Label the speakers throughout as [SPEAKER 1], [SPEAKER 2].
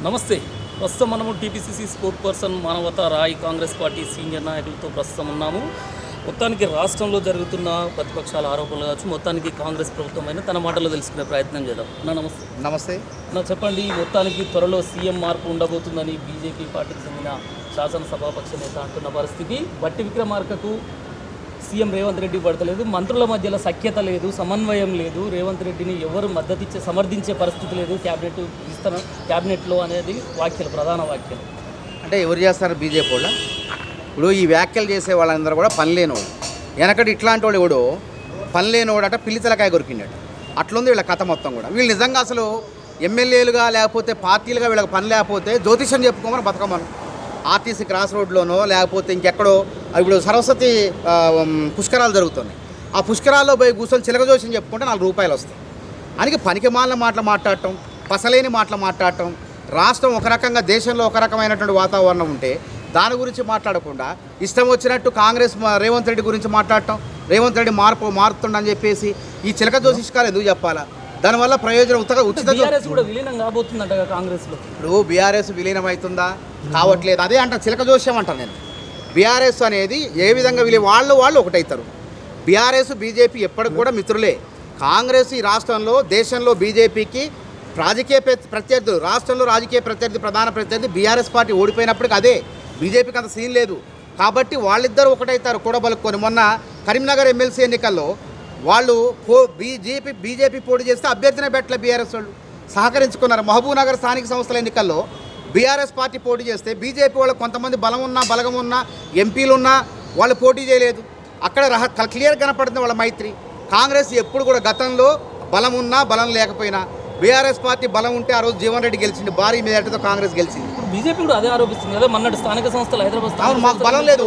[SPEAKER 1] నమస్తే. ప్రస్తుతం మనము టీపీసీసీ స్పోర్ట్ పర్సన్ మానవతా రాయ్ కాంగ్రెస్ పార్టీ సీనియర్ నాయకులతో ప్రస్తుతం ఉన్నాము. మొత్తానికి రాష్ట్రంలో జరుగుతున్న ప్రతిపక్షాల ఆరోపణలు కావచ్చు, మొత్తానికి కాంగ్రెస్ ప్రభుత్వమైన తన మాటలో తెలుసుకునే ప్రయత్నం చేద్దాం. నమస్తే.
[SPEAKER 2] నమస్తే.
[SPEAKER 1] చెప్పండి, మొత్తానికి త్వరలో సీఎం మార్పు ఉండబోతుందని బీజేపీ పార్టీకి చెందిన శాసనసభాపక్ష నేత అంటున్న పరిస్థితి. బట్టి విక్రమార్కకు సీఎం రేవంత్ రెడ్డి పడతలేదు, మంత్రుల మధ్యలో సఖ్యత లేదు, సమన్వయం లేదు, రేవంత్ రెడ్డిని ఎవరు మద్దతిచ్చే సమర్థించే పరిస్థితి లేదు క్యాబినెట్లో అనేది వ్యాఖ్యలు, ప్రధాన వ్యాఖ్యలు.
[SPEAKER 2] అంటే ఎవరు చేస్తారు బీజేపీ వాళ్ళు? ఇప్పుడు ఈ వ్యాఖ్యలు చేసే వాళ్ళందరూ కూడా పని లేనివాడు. వెనకటి ఇట్లాంటి వాడు ఎవడో పని లేనివాడు అట పిల్లి తలకాయ కొరికిండట. అట్లుంది వీళ్ళ కథ మొత్తం కూడా. వీళ్ళు నిజంగా అసలు ఎమ్మెల్యేలుగా లేకపోతే పార్టీలుగా వీళ్ళకి పని లేకపోతే జ్యోతిష్యం చెప్పుకోమని బతకమని ఆర్టీసీ క్రాస్ రోడ్లోనో లేకపోతే ఇంకెక్కడో ఇప్పుడు సరస్వతి పుష్కరాలు జరుగుతున్నాయి. ఆ పుష్కరాల్లో పోయి కూర్చొని చిలక జోషం చెప్పుకుంటే 4 రూపాయలు వస్తాయి. అందుకే పనికిమాలిన మాటలు మాట్లాడటం, పసలేని మాటలు మాట్లాడటం, రాష్ట్రం ఒక రకంగా దేశంలో ఒక రకమైనటువంటి వాతావరణం ఉంటే దాని గురించి మాట్లాడకుండా ఇష్టం వచ్చినట్టు కాంగ్రెస్ రేవంత్ రెడ్డి గురించి మాట్లాడటం, రేవంత్ రెడ్డి మారుతుండని చెప్పేసి ఈ చిలక జోషిష్కాలు ఎందుకు చెప్పాలా? దానివల్ల ప్రయోజనం ఉచిత
[SPEAKER 1] విలీనం కాబోతుందంట కాంగ్రెస్లో.
[SPEAKER 2] ఇప్పుడు బీఆర్ఎస్ విలీనం అవుతుందా? కావట్లేదు. అదే అంట చిలక జోష్యం అంటాను నేను. బీఆర్ఎస్ అనేది ఏ విధంగా వాళ్ళు ఒకటవుతారు. బీఆర్ఎస్ బీజేపీ ఎప్పటికి కూడా మిత్రులే. కాంగ్రెస్ ఈ రాష్ట్రంలో దేశంలో బీజేపీకి రాజకీయ ప్రత్యర్థులు, రాష్ట్రంలో రాజకీయ ప్రత్యర్థి, ప్రధాన ప్రత్యర్థి బీఆర్ఎస్ పార్టీ ఓడిపోయినప్పటికీ అదే. బీజేపీకి అంత సీన్ లేదు కాబట్టి వాళ్ళిద్దరూ ఒకటవుతారు కూడబలుక్కొని. మొన్న కరీంనగర్ ఎమ్మెల్సీ ఎన్నికల్లో వాళ్ళు బీజేపీ పోటీ చేస్తే అభ్యర్థినే పెట్టలే బీఆర్ఎస్ వాళ్ళు, సహకరించుకున్నారు. మహబూబ్ నగర్ స్థానిక సంస్థల ఎన్నికల్లో బీఆర్ఎస్ పార్టీ పోటీ చేస్తే బీజేపీ వాళ్ళకి కొంతమంది బలగం ఉన్నా ఎంపీలు ఉన్నా వాళ్ళు పోటీ చేయలేదు. అక్కడ క్లియర్ కనపడుతుంది వాళ్ళ మైత్రి. కాంగ్రెస్ ఎప్పుడు కూడా గతంలో బలం ఉన్నా బలం లేకపోయినా బీఆర్ఎస్ పార్టీ బలం ఉంటే ఆ రోజు జీవన్ రెడ్డి గెలిచింది, భారీ మెజార్టీతో కాంగ్రెస్ గెలిచింది.
[SPEAKER 1] బీజేపీ కూడా అదే ఆరోపిస్తుంది కదా, మొన్నటి స్థానిక సంస్థలు హైదరాబాద్.
[SPEAKER 2] అవును, మాకు బలం లేదు,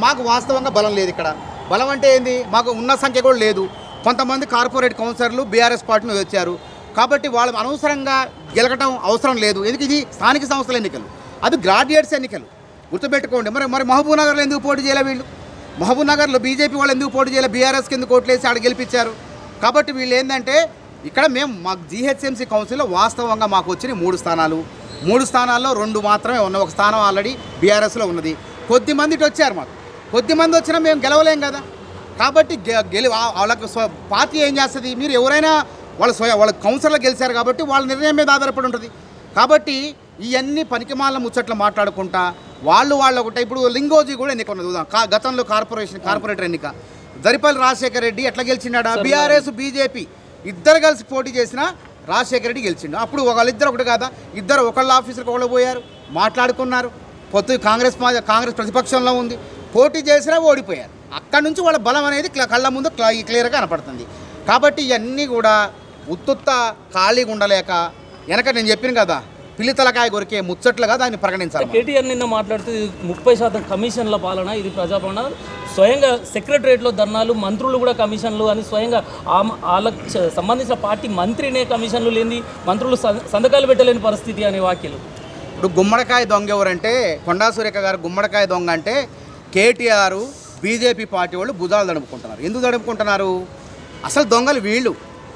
[SPEAKER 2] మాకు వాస్తవంగా బలం లేదు. ఇక్కడ బలం అంటే ఏంది? మాకు ఉన్న సంఖ్య కూడా లేదు. కొంతమంది కార్పొరేట్ కౌన్సిలర్లు బీఆర్ఎస్ పార్టీని వచ్చారు కాబట్టి వాళ్ళు అనవసరంగా గెలకటం అవసరం లేదు. ఎందుకు? ఇది స్థానిక సంస్థల ఎన్నికలు, అది గ్రాడ్యుయేట్స్ ఎన్నికలు, గుర్తుపెట్టుకోండి. మరి మహబూబ్ నగర్లో ఎందుకు పోటీ చేయలే వీళ్ళు? మహబూబ్ నగర్లో బీజేపీ వాళ్ళు ఎందుకు పోటీ చేయలే? బీఆర్ఎస్కి ఎందుకు ఓట్లేసి ఆడ గెలిపించారు? కాబట్టి వీళ్ళు ఏంటంటే ఇక్కడ మాకు జీహెచ్ఎంసీ కౌన్సిల్లో వాస్తవంగా మాకు వచ్చిన 3 స్థానాలు, 3 స్థానాల్లో 2 మాత్రమే ఉన్నాయి. ఒక స్థానం ఆల్రెడీ బీఆర్ఎస్లో ఉన్నది. కొద్దిమందికి వచ్చారు, మాకు కొద్దిమంది వచ్చినా మేము గెలవలేం కదా. కాబట్టి వాళ్ళకి పార్టీ ఏం చేస్తుంది? మీరు ఎవరైనా వాళ్ళ కౌన్సిలర్లు గెలిచారు కాబట్టి వాళ్ళ నిర్ణయం మీద ఆధారపడి ఉంటుంది. కాబట్టి ఇవన్నీ పనికిమాల ముచ్చట్లు మాట్లాడుకుంటా వాళ్ళు ఒకటే. ఇప్పుడు లింగోజీ కూడా ఎన్నిక ఉన్నది. గతంలో కార్పొరేటర్ ఎన్నిక దరిపల్లి రాజశేఖర రెడ్డి ఎట్లా గెలిచిండా? బీఆర్ఎస్ బీజేపీ ఇద్దరు కలిసి పోటీ చేసినా రాజశేఖర రెడ్డి గెలిచిండు. అప్పుడు వాళ్ళిద్దరు ఒకటి కాదా? ఇద్దరు ఒకళ్ళ ఆఫీసులకు ఒకళ్ళు పోయారు, మాట్లాడుకున్నారు. కాంగ్రెస్ ప్రతిపక్షంలో ఉంది, పోటీ చేసినా ఓడిపోయారు. అక్కడి నుంచి వాళ్ళ బలం అనేది కళ్ళ ముందు క్లియర్గా కనపడుతుంది. కాబట్టి ఇవన్నీ కూడా ఉత్తుత్త ఖాళీగా ఉండలేక వెనక నేను చెప్పిన కదా పిల్లి తలకాయ కొరికే ముచ్చట్లుగా దాన్ని ప్రకటించాలి.
[SPEAKER 1] కేటీఆర్ నిన్న మాట్లాడుతూ 30% కమిషన్ల పాలన, ఇది ప్రజాపాలన, స్వయంగా సెక్రటరియట్లో ధర్నాలు, మంత్రులు కూడా కమిషన్లు అని స్వయంగా వాళ్ళకు సంబంధించిన పార్టీ మంత్రినే కమిషన్లు లేని, మంత్రులు సంతకాలు పెట్టలేని పరిస్థితి అనే వ్యాఖ్యలు.
[SPEAKER 2] ఇప్పుడు గుమ్మడికాయ దొంగ ఎవరంటే కొండా సురేఖ గారు గుమ్మడికాయ దొంగ అంటే కేటీఆర్ బీజేపీ పార్టీ వాళ్ళు భుజాలు దడుపుకుంటున్నారు. ఎందుకు దడుపుకుంటున్నారు? అసలు దొంగలు వీళ్ళు.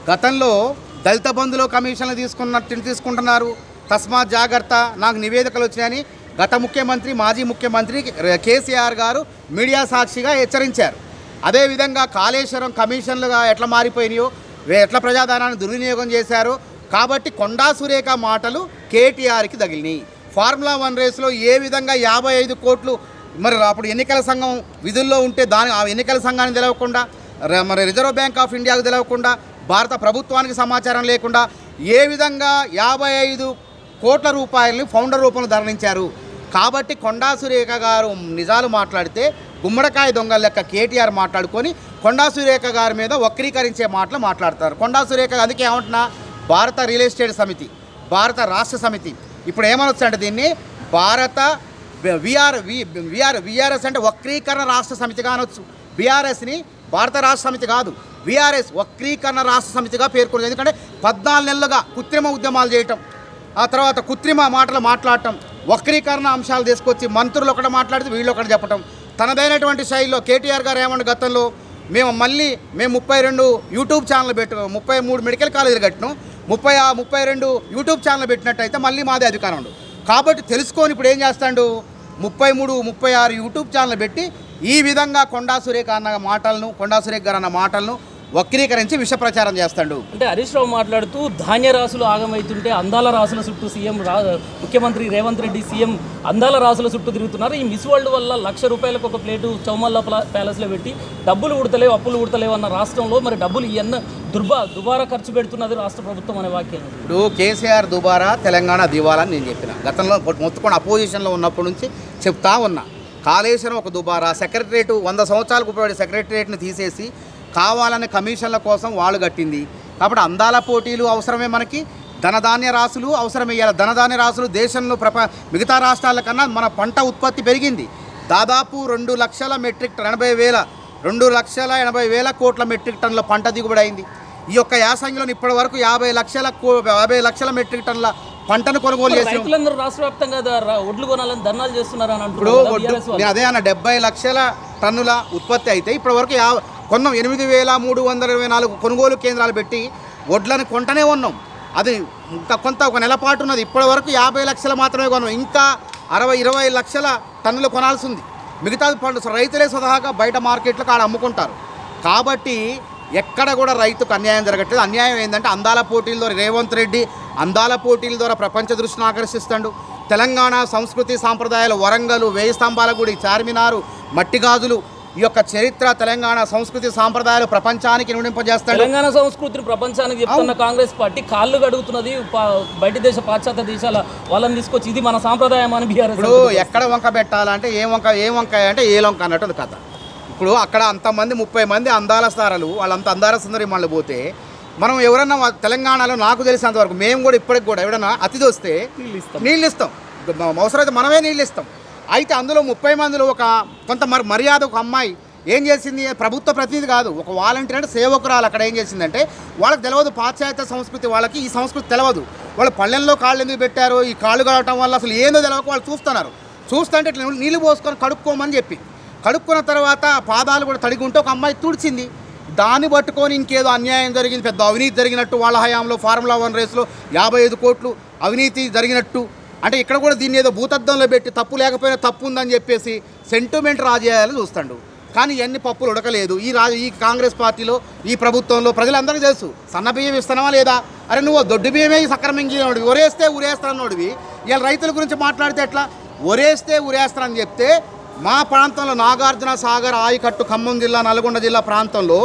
[SPEAKER 2] గతంలో దళిత బంధులో కమిషన్లు తీసుకుంటున్నారు, తస్మాత్ జాగ్రత్త, నాకు నివేదికలు వచ్చినాయని గత ముఖ్యమంత్రి, మాజీ ముఖ్యమంత్రి కేసీఆర్ గారు మీడియా సాక్షిగా హెచ్చరించారు. అదేవిధంగా కాళేశ్వరం కమిషన్లుగా ఎట్లా మారిపోయినాయో, ఎట్లా ప్రజాధనాన్ని దుర్వినియోగం చేశారో. కాబట్టి కొండా సురేఖ మాటలు కేటీఆర్కి తగిలినాయి. ఫార్ములా 1 రేసులో ఏ విధంగా 55 కోట్లు మరి అప్పుడు ఎన్నికల సంఘం విధుల్లో ఉంటే ఆ ఎన్నికల సంఘానికి తెలవకుండా, మరి రిజర్వ్ బ్యాంక్ ఆఫ్ ఇండియాకు తెలవకుండా, భారత ప్రభుత్వానికి సమాచారం లేకుండా ఏ విధంగా 55 కోట్ల రూపాయలని ఫౌండర్ రూపంలో ధరణించారు. కాబట్టి కొండా సురేఖ గారు నిజాలు మాట్లాడితే గుమ్మడికాయ దొంగల లెక్క కేటీఆర్ మాట్లాడుకొని కొండా సురేఖ గారి మీద వక్రీకరించే మాటలు మాట్లాడతారు. కొండా సురేఖ అందుకే ఏమంటున్నా, భారత రియల్ ఎస్టేట్ సమితి, భారత రాష్ట్ర సమితి, ఇప్పుడు ఏమనొచ్చు అంటే దీన్ని భారత విఆర్ఎస్ అంటే వక్రీకరణ రాష్ట్ర సమితిగా అనొచ్చు. బీఆర్ఎస్ని భారత రాష్ట్ర సమితి కాదు, బీఆర్ఎస్ వక్రీకరణ రాష్ట్ర సమితిగా పేర్కొన్నది. ఎందుకంటే 14 నెలలుగా కృత్రిమ ఉద్యమాలు చేయటం, ఆ తర్వాత కృత్రిమ మాటలు మాట్లాడటం, వక్రీకరణ అంశాలు తీసుకొచ్చి మంత్రులు ఒకటి మాట్లాడితే వీళ్ళు ఒకటి చెప్పటం, తనదైనటువంటి శైలిలో కేటీఆర్ గారు ఏమన్నా గతంలో మేము 32 యూట్యూబ్ ఛానల్ పెట్టినాం, 33 మెడికల్ కాలేజీలు కట్టినాం, 32 యూట్యూబ్ ఛానల్ పెట్టినట్టయితే మళ్ళీ మాదే అధికారం ఉండదు. కాబట్టి తెలుసుకొని ఇప్పుడు ఏం చేస్తాడు, 33, 36 యూట్యూబ్ ఛానల్ పెట్టి ఈ విధంగా కొండా సురేఖ గారు అన్న మాటలను వక్రీకరించి విష ప్రచారం చేస్తాడు.
[SPEAKER 1] అంటే హరీష్ రావు మాట్లాడుతూ ధాన్య రాసులు ఆగమవుతుంటే అందాల రాసుల చుట్టూ ముఖ్యమంత్రి రేవంత్ రెడ్డి సీఎం అందాల రాసుల చుట్టూ తిరుగుతున్నారు. ఈ మిస్ వరల్డ్ వల్ల ₹1,00,000 ఒక ప్లేటు చౌమల్లా ప్యాలెస్లో పెట్టి డబ్బులు ఉడతలేవు, అప్పులు ఉడతలేవు అన్న రాష్ట్రంలో మరి డబ్బులు దుబారా ఖర్చు పెడుతున్నది రాష్ట్ర ప్రభుత్వం అనే వాక్యం.
[SPEAKER 2] ఇప్పుడు కేసీఆర్ దుబారా, తెలంగాణ దివాలా అని నేను చెప్పిన. గతంలో మొత్తుకొని అపోజిషన్లో ఉన్నప్పటి నుంచి చెప్తా ఉన్నా. కాళేశ్వరం ఒక దుబారా, సెక్రటరేట్ 100 సంవత్సరాలకు ఉపయోగపడే సెక్రటరేట్ని తీసేసి కావాలనే కమిషన్ల కోసం వాళ్ళు కట్టింది. కాబట్టి అందాల పోటీలు అవసరమే, మనకి ధనధాన్య రాసులు అవసరమే. ధనధాన్య రాసులు దేశంలో మిగతా రాష్ట్రాల కన్నా మన పంట ఉత్పత్తి పెరిగింది. దాదాపు 2,80,000 కోట్ల మెట్రిక్ టన్నుల పంట దిగుబడి అయింది. ఈ యొక్క యాసంగిలో ఇప్పటి వరకు 50 లక్షల మెట్రిక్ టన్నుల పంటను కొనుగోలు చేసి
[SPEAKER 1] రైతులందరూ రాష్ట్ర వ్యాప్తంగా ఒడ్లు కొనాలని ధర్నాలు చేస్తున్నారని
[SPEAKER 2] ఇప్పుడు అదే అన్న 70 లక్షల టన్నుల ఉత్పత్తి అయితే ఇప్పటి వరకు కొన్నాం. 8,324 కొనుగోలు కేంద్రాలు పెట్టి వడ్లను కొంటనే ఉన్నాం. అది ఒక నెల పాటు ఉన్నది. ఇప్పటి వరకు 50 లక్షలు మాత్రమే కొన్నాం. ఇంకా 20 లక్షల టన్నులు కొనాల్సి ఉంది. మిగతా రైతులే స్వతహాగా బయట మార్కెట్లకు ఆడ అమ్ముకుంటారు. కాబట్టి ఎక్కడ కూడా రైతుకు అన్యాయం జరగట్లేదు. అన్యాయం ఏంటంటే అందాల పోటీల ద్వారా రేవంత్ రెడ్డి అందాల పోటీల ద్వారా ప్రపంచ దృష్టిని ఆకర్షిస్తాడు. తెలంగాణ సంస్కృతి సాంప్రదాయాలు, వరంగల్, 1000 స్తంభాల గుడి, చార్మినారు, మట్టి గాజులు, ఈ యొక్క చరిత్ర, తెలంగాణ సంస్కృతి సాంప్రదాయాలు ప్రపంచానికి నిండింపజేస్తాడు.
[SPEAKER 1] తెలంగాణ సంస్కృతిని ప్రపంచానికి చెప్తున్న కాంగ్రెస్ పార్టీ కాళ్ళు గడుగుతున్నది బయట దేశ పాశ్చాత్య దేశాల వాళ్ళని తీసుకొచ్చి ఇది మన సాంప్రదాయం అని బీఆర్ఎస్.
[SPEAKER 2] ఇప్పుడు ఎక్కడ వంక పెట్టాలంటే ఏ వంకాయ అంటే ఏ వంక అన్నట్టు కథ. ఇప్పుడు అక్కడ అంతమంది 30 మంది అందాల స్తారాలు, వాళ్ళంత అందాల సుందరి మళ్ళీ పోతే మనం ఎవరన్నా తెలంగాణలో నాకు తెలిసినంతవరకు మేము కూడా ఇప్పటికి కూడా ఎవరైనా అతిథి వస్తే నీళ్ళు ఇస్తాం. అవసరమైతే మనమే నీళ్ళు ఇస్తాం. అయితే అందులో 30 మందిలో కొంత మర్యాద ఒక అమ్మాయి ఏం చేసింది, ప్రభుత్వ ప్రతినిధి కాదు, ఒక వాలంటీర్ అంటే సేవకురాలు అక్కడ ఏం చేసిందంటే వాళ్ళకి తెలియదు పాశ్చాత్య సంస్కృతి, వాళ్ళకి ఈ సంస్కృతి తెలియదు. వాళ్ళు పళ్ళెంలో కాళ్ళు ఎందుకు పెట్టారు, ఈ కాళ్ళు కడటం వల్ల అసలు ఏందో తెలియక వాళ్ళు చూస్తుంటే ఇట్లా నీళ్ళు పోసుకొని కడుక్కోమని చెప్పి కడుక్కున్న తర్వాత పాదాలు కూడా తడిగి ఉంటే ఒక అమ్మాయి తుడిచింది. దాన్ని పట్టుకొని ఇంకేదో అన్యాయం జరిగింది, పెద్ద అవినీతి జరిగినట్టు, వాళ్ళ హయాంలో ఫార్ములా 1 రేసులో 55 కోట్లు అవినీతి జరిగినట్టు. అంటే ఇక్కడ కూడా దీన్ని ఏదో భూతద్దంలో పెట్టి తప్పు లేకపోయినా తప్పు ఉందని చెప్పేసి సెంటిమెంట్ రాజేయాలని చూస్తాడు. కానీ ఇవన్నీ పప్పులు ఉడకలేదు. ఈ కాంగ్రెస్ పార్టీలో, ఈ ప్రభుత్వంలో ప్రజలందరికీ తెలుసు. సన్న బియ్యం ఇస్తున్నావా లేదా, అరే నువ్వు దొడ్డు బియ్యమే సక్రమంగా ఒరేస్తే ఉరేస్తానోడివి ఇలా రైతుల గురించి మాట్లాడితే ఎట్లా? ఒరేస్తే ఉరేస్తానని చెప్తే మా ప్రాంతంలో నాగార్జున సాగర్ ఆయకట్టు ఖమ్మం జిల్లా, నల్గొండ జిల్లా ప్రాంతంలో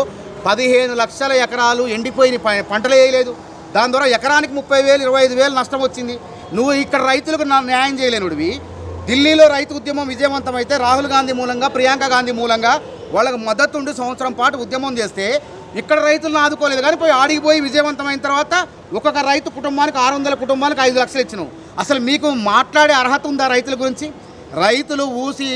[SPEAKER 2] 15 లక్షల ఎకరాలు ఎండిపోయిన పంటలు వేయలేదు. దాని ద్వారా ఎకరానికి 30,000, 25,000 నష్టం వచ్చింది. నువ్వు ఇక్కడ రైతులకు న్యాయం చేయలేనుడివి. ఢిల్లీలో రైతు ఉద్యమం విజయవంతమైతే రాహుల్ గాంధీ మూలంగా, ప్రియాంక గాంధీ మూలంగా వాళ్ళకు మద్దతుండి సంవత్సరం పాటు ఉద్యమం చేస్తే ఇక్కడ రైతులను ఆదుకోలేదు. కానీ ఆడిగిపోయి విజయవంతమైన తర్వాత ఒక్కొక్క రైతు కుటుంబానికి 600 కుటుంబానికి 5 లక్షలు ఇచ్చినావు. అసలు మీకు మాట్లాడే అర్హత ఉందా రైతుల గురించి? రైతులు ఊసి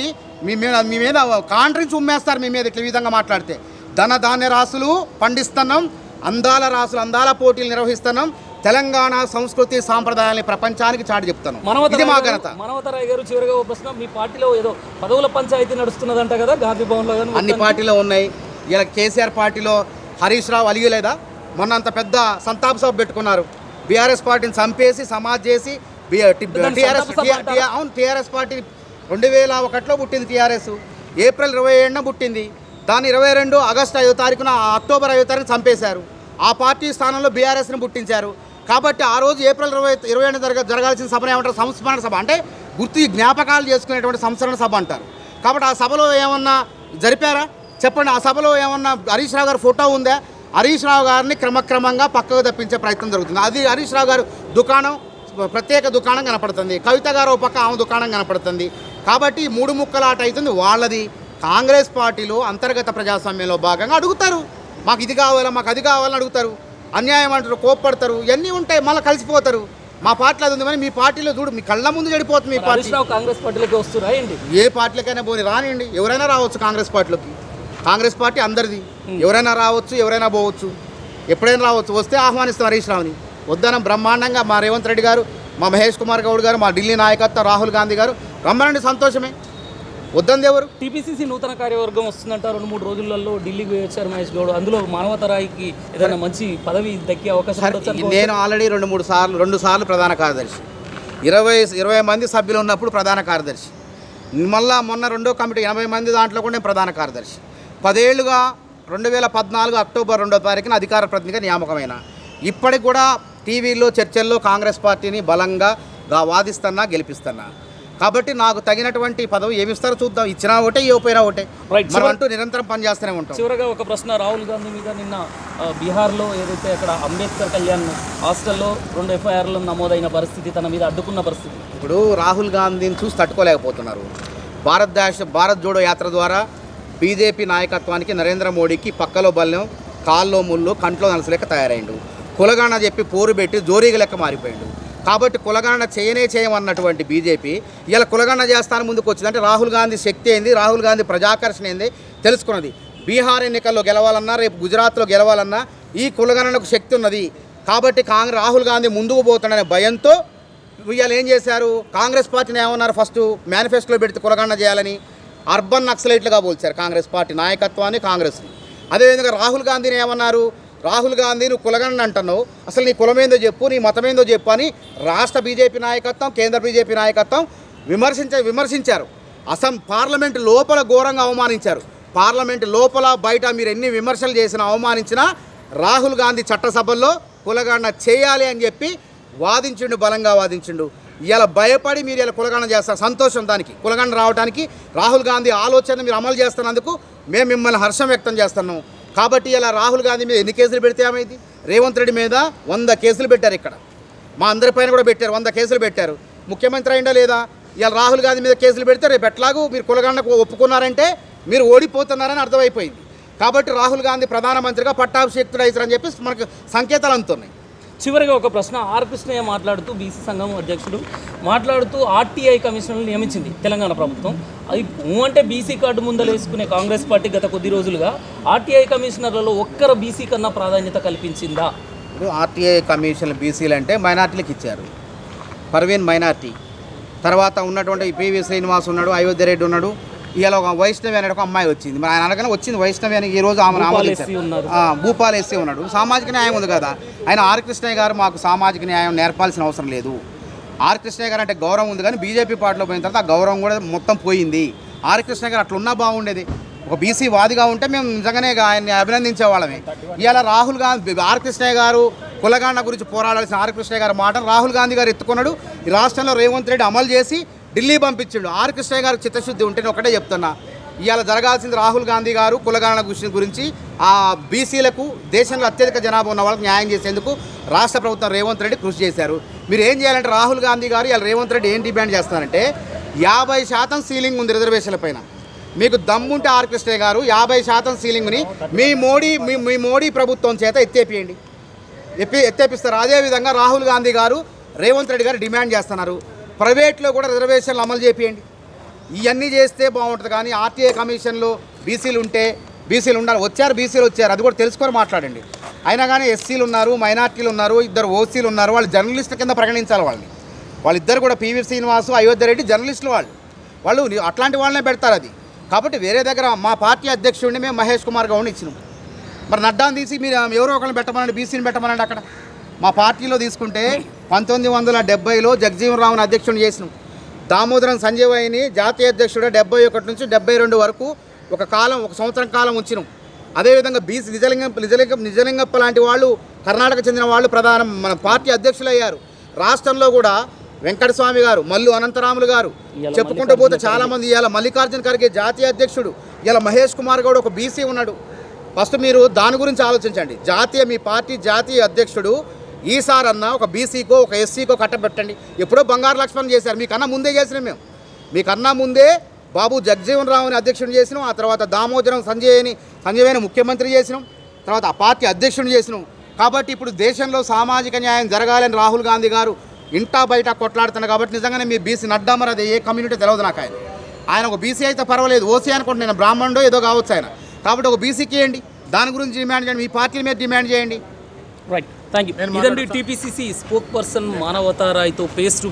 [SPEAKER 2] మీ మీద కాంట్రించి ఉమ్మేస్తారు మీ మీద ఇట్లా విధంగా మాట్లాడితే. ధనధాన్య రాసులు పండిస్తున్నాం, అందాల పోటీలు నిర్వహిస్తున్నాం, తెలంగాణ సంస్కృతి సాంప్రదాయాన్ని ప్రపంచానికి చాటి చెప్తాను. ఇది మా ఘనత.
[SPEAKER 1] మనవతరాయ్ గారు, చివరిగా ఒక ప్రశ్న, మీ పార్టీలో ఏదో పదవుల పంచాయతీ నడుస్తున్నదంట కదా గాంధీ భవన్లో?
[SPEAKER 2] అన్ని పార్టీలో ఉన్నాయి. ఇలా కేసీఆర్ పార్టీలో హరీష్ రావు అలిగలేదా? మొన్న అంత పెద్ద సంతాప సభ పెట్టుకున్నారు. బీఆర్ఎస్ పార్టీని చంపేసి సమాజ్ చేసి టీఆర్ఎస్ పార్టీ 2001లో పుట్టింది. టీఆర్ఎస్ ఏప్రిల్ 27న పుట్టింది. దాన్ని 22 ఆగస్టు 5వ తారీఖున, అక్టోబర్ 5వ తారీఖున చంపేశారు. ఆ పార్టీ స్థానంలో బీఆర్ఎస్ని పుట్టించారు. కాబట్టి ఆ రోజు ఏప్రిల్ 27న జరగాల్సిన సభను ఏమంటారు? సంస్మరణ సభ. అంటే జ్ఞాపకాలు చేసుకునేటువంటి సంస్మరణ సభ అంటారు. కాబట్టి ఆ సభలో ఏమన్నా జరిపారా చెప్పండి? ఆ సభలో ఏమన్నా హరీష్ రావు గారి ఫోటో ఉందా? హరీష్ రావు గారిని క్రమక్రమంగా పక్కకు తప్పించే ప్రయత్నం జరుగుతుంది. అది హరీష్ రావు గారు దుకాణం, ప్రత్యేక దుకాణం కనపడుతుంది. కవిత గారు ఒక పక్క ఆమె దుకాణం కనపడుతుంది. కాబట్టి 3 ముక్కల ఆట అవుతుంది వాళ్ళది. కాంగ్రెస్ పార్టీలో అంతర్గత ప్రజాస్వామ్యంలో భాగంగా అడుగుతారు, మాకు ఇది కావాలా, మాకు అది కావాలని అడుగుతారు. అన్యాయం అంటారు, కోప్పడతారు, ఇవన్నీ ఉంటాయి, మళ్ళీ కలిసిపోతారు. మా పార్టీలో అది ఉంది, కానీ మీ పార్టీలో చూడు, మీ కళ్ళ ముందు చెడిపోతుంది. మీ పార్టీ
[SPEAKER 1] కాంగ్రెస్ పార్టీలోకి వస్తున్నాయండి.
[SPEAKER 2] ఏ పార్టీలకైనా పోని రానియండి, ఎవరైనా రావచ్చు కాంగ్రెస్ పార్టీలోకి. కాంగ్రెస్ పార్టీ అందరిది, ఎవరైనా రావచ్చు, ఎవరైనా పోవచ్చు, ఎప్పుడైనా రావచ్చు. వస్తే ఆహ్వానిస్తాం హరీష్ రావుని. వద్దనం బ్రహ్మాండంగా మా రేవంత్ రెడ్డి గారు, మా మహేష్ కుమార్ గౌడ్ గారు, మా ఢిల్లీ నాయకత్వం రాహుల్ గాంధీ గారు రమ్మనండి, సంతోషమే. వద్దంది ఎవరు?
[SPEAKER 1] టీపీసీసీ నూతన కార్యవర్గం వస్తుందంట 2-3 రోజులలో ఢిల్లీకి వచ్చారు మహేష్ గౌడ్. అందులో మానవతరాయికి ఏదైనా మంచి పదవి దక్కే అవకాశం ఉండొచ్చు.
[SPEAKER 2] నేను ఆల్రెడీ 2 సార్లు ప్రధాన కార్యదర్శి, 20 మంది సభ్యులు ఉన్నప్పుడు ప్రధాన కార్యదర్శి, మళ్ళా మొన్న రెండో కమిటీ 80 మంది దాంట్లో కూడా నేను ప్రధాన కార్యదర్శి. 10 ఏళ్ళుగా 2014 అక్టోబర్ 2వ తారీఖున అధికార ప్రతినిధిగా నియామకమైన ఇప్పటికి కూడా టీవీలో చర్చల్లో కాంగ్రెస్ పార్టీని బలంగా వాదిస్తున్నా, గెలిపిస్తున్నా. కాబట్టి నాకు తగినటువంటి పదవి ఏమిస్తారో చూద్దాం. ఇచ్చినా ఒకటే, ఇవ్వకపోయినా ఒకటే. మనం అంటూ నిరంతరం పనిచేస్తూనే ఉంటాం.
[SPEAKER 1] చివరగా ఒక ప్రశ్న, రాహుల్ గాంధీ మీద నిన్న బీహార్లో ఏదైతే అక్కడ అంబేద్కర్ కళ్యాణ్ హాస్టల్లో 2 FIRలు నమోదైన పరిస్థితి, తన మీద అడ్డుకున్న పరిస్థితి.
[SPEAKER 2] ఇప్పుడు రాహుల్ గాంధీని చూసి తట్టుకోలేకపోతున్నారు. భారత్ జోడో యాత్ర ద్వారా బీజేపీ నాయకత్వానికి, నరేంద్ర మోడీకి పక్కలో బల్యం, కాల్లో ముళ్ళు, కంట్లో నలసలేక తయారైండు. కులగణన చెప్పి పోరు పెట్టి జోరీగ లెక్క మారిపోయిండు. కాబట్టి కులగణన చేయమన్నటువంటి బీజేపీ ఇలా కులగణన చేస్తాను ముందుకు వచ్చింది. అంటే రాహుల్ గాంధీ శక్తి ఏంది, రాహుల్ గాంధీ ప్రజాకర్షణ ఏంది తెలుసుకున్నది. బీహార్ ఎన్నికల్లో గెలవాలన్నా, రేపు గుజరాత్లో గెలవాలన్నా ఈ కులగణనకు శక్తి ఉన్నది. కాబట్టి రాహుల్ గాంధీ ముందుకు పోతాడనే భయంతో ఇవాళ ఏం చేశారు, కాంగ్రెస్ పార్టీని ఏమన్నారు, ఫస్ట్ మేనిఫెస్టోలో పెడితే కులగణన చేయాలని అర్బన్ నక్సలైట్లుగా పోల్చారు కాంగ్రెస్ పార్టీ నాయకత్వాన్ని, కాంగ్రెస్ని. అదేవిధంగా రాహుల్ గాంధీని ఏమన్నారు, రాహుల్ గాంధీ నువ్వు కులగణన అంటున్నావు, అసలు నీ కులమేందో చెప్పు, నీ మతమేందో చెప్పు అని రాష్ట్ర బీజేపీ నాయకత్వం, కేంద్ర బీజేపీ నాయకత్వం విమర్శించారు. పార్లమెంటు లోపల ఘోరంగా అవమానించారు. పార్లమెంటు లోపల బయట మీరు ఎన్ని విమర్శలు చేసినా, అవమానించినా రాహుల్ గాంధీ చట్టసభల్లో కులగణన చేయాలి అని చెప్పి వాదించిండు, బలంగా వాదించిండు. ఇలా భయపడి మీరు ఇలా కులగణన చేస్తారు, సంతోషం. దానికి కులగణన రావడానికి రాహుల్ గాంధీ ఆలోచన మీరు అమలు చేస్తున్నందుకు మేము మిమ్మల్ని హర్షం వ్యక్తం చేస్తున్నాం. కాబట్టి ఇలా రాహుల్ గాంధీ మీద ఎన్ని కేసులు పెడితే ఏమైంది, రేవంత్ రెడ్డి మీద 100 కేసులు పెట్టారు. ఇక్కడ మా అందరిపైన కూడా పెట్టారు, 100 కేసులు పెట్టారు. ముఖ్యమంత్రి అయిందా లేదా? ఇలా రాహుల్ గాంధీ మీద కేసులు పెడితే రేపు ఎట్లాగూ మీరు కులగణనకు ఒప్పుకున్నారంటే మీరు ఓడిపోతున్నారని అర్థమైపోయింది. కాబట్టి రాహుల్ గాంధీ ప్రధానమంత్రిగా పట్టాభిషేక్తుడు అవుతారని చెప్పి మనకు సంకేతాలు అందుతున్నాయి.
[SPEAKER 1] చివరిగా ఒక ప్రశ్న, ఆర్ కృష్ణయ్య మాట్లాడుతూ, బీసీ సంఘం అధ్యక్షుడు మాట్లాడుతూ, ఆర్టీఐ కమిషనర్లు నియమించింది తెలంగాణ ప్రభుత్వం. అది అంటే బీసీ కార్డు ముందలు వేసుకునే కాంగ్రెస్ పార్టీ గత కొద్ది రోజులుగా ఆర్టీఐ కమిషనర్లలో ఒక్కరు బీసీ కన్నా ప్రాధాన్యత కల్పించిందా?
[SPEAKER 2] ఇప్పుడు ఆర్టీఐ కమిషన్లు బీసీలు అంటే మైనార్టీలకు ఇచ్చారు. పర్వీన్ మైనార్టీ, తర్వాత ఉన్నటువంటి పివి శ్రీనివాస్ ఉన్నాడు, అయోధ్య రెడ్డి ఉన్నాడు, ఇలా ఒక వైష్ణవి అనే ఒక అమ్మాయి వచ్చింది. మరి ఆయన అనగానే వచ్చింది వైష్ణవి అని. ఈరోజు ఆమెను భూపాల్ ఎస్సీ ఉన్నాడు. సామాజిక న్యాయం ఉంది కదా. ఆయన ఆర్ కృష్ణయ్య గారు మాకు సామాజిక న్యాయం నేర్పాల్సిన అవసరం లేదు. ఆర్ కృష్ణయ్య గారు అంటే గౌరవం ఉంది, కానీ బీజేపీ పార్టీలో పోయిన తర్వాత ఆ గౌరవం కూడా మొత్తం పోయింది. ఆర్ కృష్ణయ్య గారు అట్లున్నా బాగుండేది. ఒక బీసీ వాదిగా ఉంటే మేము నిజంగానే ఆయన్ని అభినందించే వాళ్ళమే. ఇలా రాహుల్ గాంధీ, ఆర్ కృష్ణయ్య గారు కులగణన గురించి పోరాడాల్సిన ఆర్ కృష్ణయ్య గారు మాట రాహుల్ గాంధీ గారు ఎత్తుకున్నాడు. ఈ రాష్ట్రంలో రేవంత్ రెడ్డి అమలు చేసి ఢిల్లీ పంపించిండు. ఆర్ కృష్ణయ్య గారికి చిత్తశుద్ధి ఉంటే ఒకటే చెప్తున్నా, ఇవాళ జరగాల్సింది రాహుల్ గాంధీ గారు కులగణన గురించి ఆ బీసీలకు, దేశంలో అత్యధిక జనాభా ఉన్న వాళ్ళకి న్యాయం చేసేందుకు రాష్ట్ర ప్రభుత్వం రేవంత్ రెడ్డి కృషి చేశారు. మీరు ఏం చేయాలంటే రాహుల్ గాంధీ గారు ఇవాళ రేవంత్ రెడ్డి ఏం డిమాండ్ చేస్తున్నారంటే 50% సీలింగ్ ఉంది రిజర్వేషన్ల పైన. మీకు దమ్ముంటే ఆర్ కృష్ణయ్య గారు 50% సీలింగ్ని మీ మోడీ ప్రభుత్వం చేత ఎత్తేపిస్తారు. అదేవిధంగా రాహుల్ గాంధీ గారు రేవంత్ రెడ్డి గారు డిమాండ్ చేస్తున్నారు, ప్రైవేట్లో కూడా రిజర్వేషన్లు అమలు చేయండి. ఇవన్నీ చేస్తే బాగుంటుంది. కానీ ఆర్టీఐ కమిషన్లో బీసీలు ఉండాలి. బీసీలు వచ్చారు, అది కూడా తెలుసుకొని మాట్లాడండి. అయినా కానీ ఎస్సీలు ఉన్నారు, మైనార్టీలు ఉన్నారు, 2 ఓసీలు ఉన్నారు. వాళ్ళు జర్నలిస్టుల కింద పరిగణించాలి వాళ్ళిద్దరు కూడా. పివి శ్రీనివాసు, అయోధ్య రెడ్డి జర్నలిస్టులు వాళ్ళు అట్లాంటి వాళ్ళనే పెడతారు. అది కాబట్టి వేరే దగ్గర మా పార్టీ అధ్యక్షుడిని మేము మహేష్ కుమార్ గౌడ్ని ఇచ్చినాం. మరి నడ్డాను తీసి మీరు ఎవరో ఒకరిని పెట్టమనండి, బీసీని పెట్టమనండి. అక్కడ మా పార్టీలో తీసుకుంటే 1970లో జగజీవన్ రావుని అధ్యక్షుడిని చేసినాం. దామోదరం సంజయ్ జాతీయ అధ్యక్షుడు 71 నుంచి 72 వరకు ఒక సంవత్సరం కాలం ఉంచినాం. అదేవిధంగా బీసీ నిజలింగప్ప లాంటి వాళ్ళు, కర్ణాటక చెందిన వాళ్ళు మన పార్టీ అధ్యక్షులు అయ్యారు. రాష్ట్రంలో కూడా వెంకటస్వామి గారు, మల్లు అనంతరాములు గారు, చెప్పుకుంటూ పోతే చాలామంది. ఇవాళ మల్లికార్జున ఖర్గే జాతీయ అధ్యక్షుడు, ఇలా మహేష్ కుమార్ గౌడ్ ఒక బీసీ ఉన్నాడు. ఫస్ట్ మీరు దాని గురించి ఆలోచించండి. మీ పార్టీ జాతీయ అధ్యక్షుడు ఈసారన్నా ఒక బీసీకో ఒక ఎస్సీకో కట్టబెట్టండి. ఎప్పుడో బంగారు లక్ష్మణ్ చేశారు, మీకన్నా ముందే చేసినాం మేము. మీకన్నా ముందే బాబు జగజీవన్ రావుని అధ్యక్షుడిని చేసినాం. ఆ తర్వాత దామోదరం సంజయ్ని ముఖ్యమంత్రి చేసినాం. తర్వాత ఆ పార్టీ అధ్యక్షుడిని చేసినాం. కాబట్టి ఇప్పుడు దేశంలో సామాజిక న్యాయం జరగాలని రాహుల్ గాంధీ గారు ఇంటా బయట కొట్లాడుతున్నారు. కాబట్టి నిజంగానే మీ బీసీ నడ్డా, మరి అది ఏ కమ్యూనిటీ తెలియదు నాకు. ఆయన ఒక బీసీ అయితే పర్వాలేదు, ఓసీ అనుకుంటే నేను బ్రాహ్మణుడో ఏదో కావచ్చు ఆయన. కాబట్టి ఒక బీసీకి ఇవ్వండి, దాని గురించి డిమాండ్ చేయండి, మీ పార్టీ మీద డిమాండ్ చేయండి.
[SPEAKER 1] Right, thank you. ఇదండి టీపీసీసీ స్పోక్ పర్సన్ మానవతారాయ్తో ఫేస్ టు